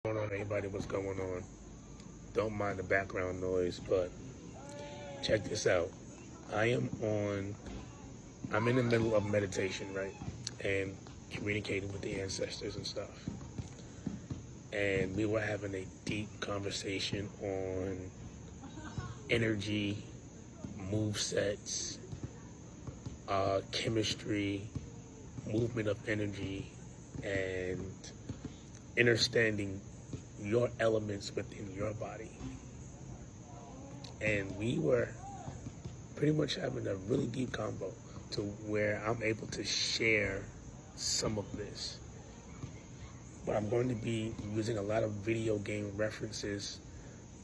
Going on, everybody? What's going on? Don't mind the background noise, but check this out. I am on. I'm in the middle of meditation, right, and communicating with the ancestors and stuff. And we were having a deep conversation on energy, move sets, chemistry, movement of energy, and understanding your elements within your body. And we were pretty much having a really deep convo to where I'm able to share some of this. But I'm going to be using a lot of video game references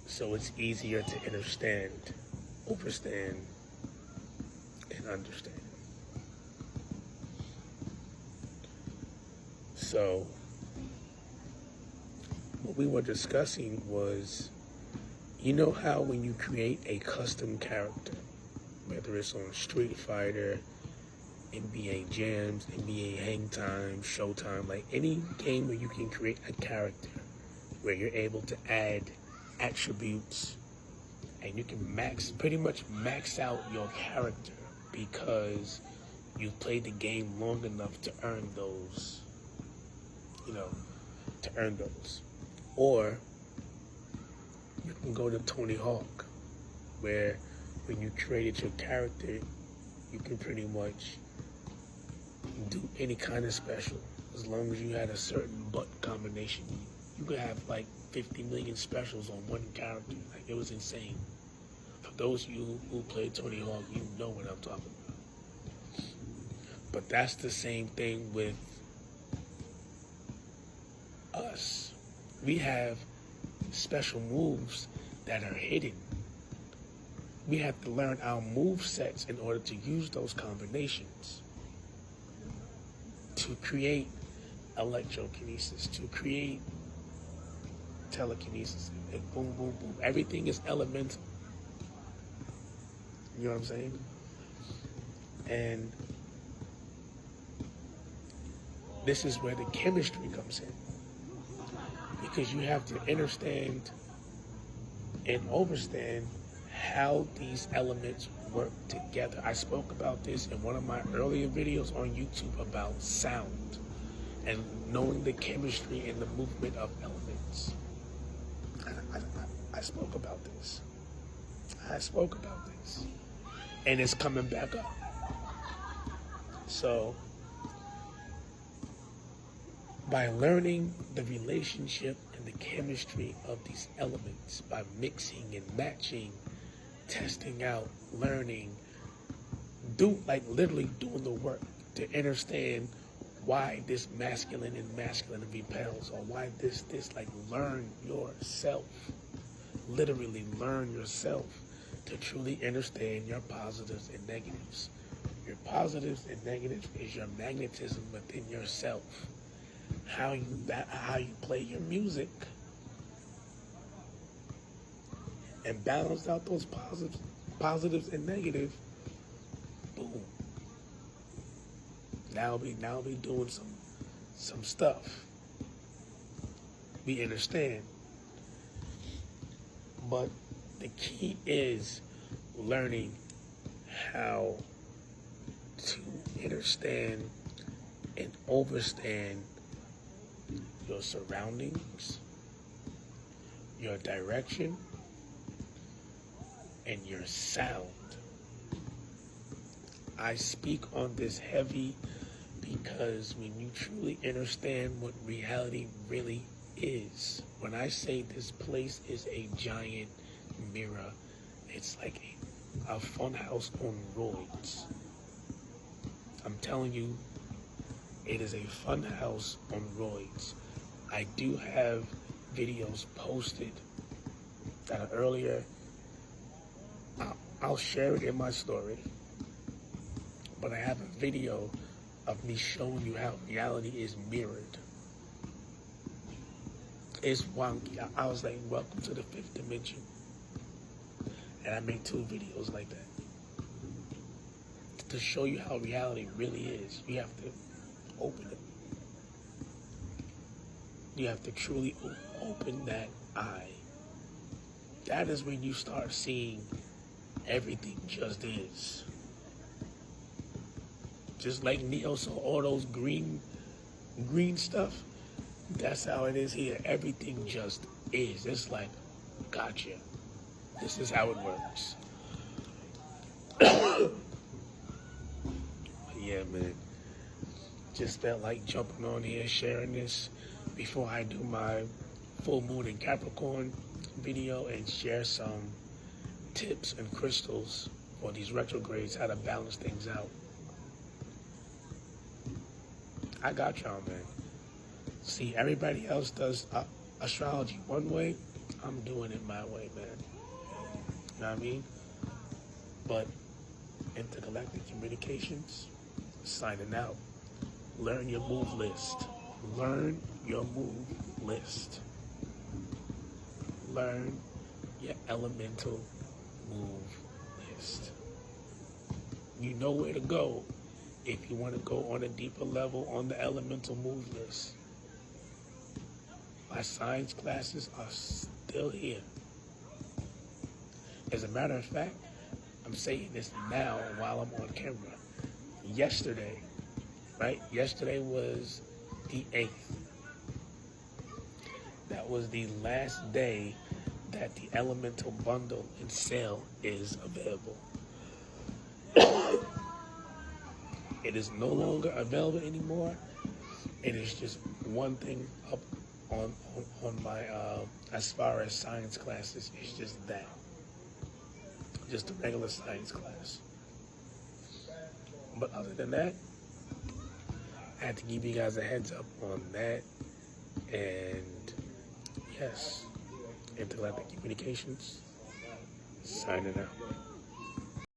so it's easier to understand, overstand, and understand. So what we were discussing was, you know how when you create a custom character, whether it's on Street Fighter, NBA Jams, NBA Hang Time, Showtime, like any game where you can create a character where you're able to add attributes and you can pretty much max out your character because you've played the game long enough to earn those, Or you can go to Tony Hawk, where when you created your character, you can pretty much do any kind of special. As long as you had a certain button combination, you could have like 50 million specials on one character. Like, it was insane. For those of you who played Tony Hawk, you know what I'm talking about. But that's the same thing with us. We have special moves that are hidden. We have to learn our move sets in order to use those combinations to create electrokinesis, to create telekinesis, and boom, boom, boom. Everything is elemental. You know what I'm saying? And this is where the chemistry comes in. Because you have to understand and overstand how these elements work together. I spoke about this in one of my earlier videos on YouTube about sound and knowing the chemistry and the movement of elements. I spoke about this. And it's coming back up. So, by learning the relationship and the chemistry of these elements, by mixing and matching, testing out, learning, literally doing the work to understand why this masculine and masculine repels, or why this, learn yourself. Literally learn yourself to truly understand your positives and negatives. Your positives and negatives is your magnetism within yourself. How you play your music and balance out those positives and negatives. Boom. Now we doing some stuff. We understand, but the key is learning how to understand and overstand your surroundings, your direction, and your sound. I speak on this heavy because when you truly understand what reality really is, when I say this place is a giant mirror, it's like a fun house on roids. I'm telling you, it is a fun house on roids. I do have videos posted that are earlier. I'll share it in my story. But I have a video of me showing you how reality is mirrored. It's wonky. I was like, welcome to the fifth dimension. And I made 2 videos like that. To show you how reality really is, you have to open it. You have to truly open that eye, that is when you start seeing everything just is. Just like Neo saw all those green stuff, that's how it is here. Everything just is. It's like, gotcha. This is how it works. Yeah, man. Just felt like jumping on here, sharing this before I do my full moon in Capricorn video and share some tips and crystals for these retrogrades, how to balance things out. I got y'all, man. See, everybody else does astrology one way. I'm doing it my way, man. You know what I mean? But Intergalactic Communications, signing out. Learn your move list. Learn your move list. Learn your elemental move list. You know where to go if you want to go on a deeper level on the elemental move list. My science classes are still here. As a matter of fact, I'm saying this now while I'm on camera. Yesterday, right? Yesterday was the 8th. That was the last day that the elemental bundle and sale is available. It is no longer available anymore. It is just one thing up on my as far as science classes. It's just that. Just a regular science class. But other than that, I had to give you guys a heads up on that. And yes, Intergalactic Communications, signing out.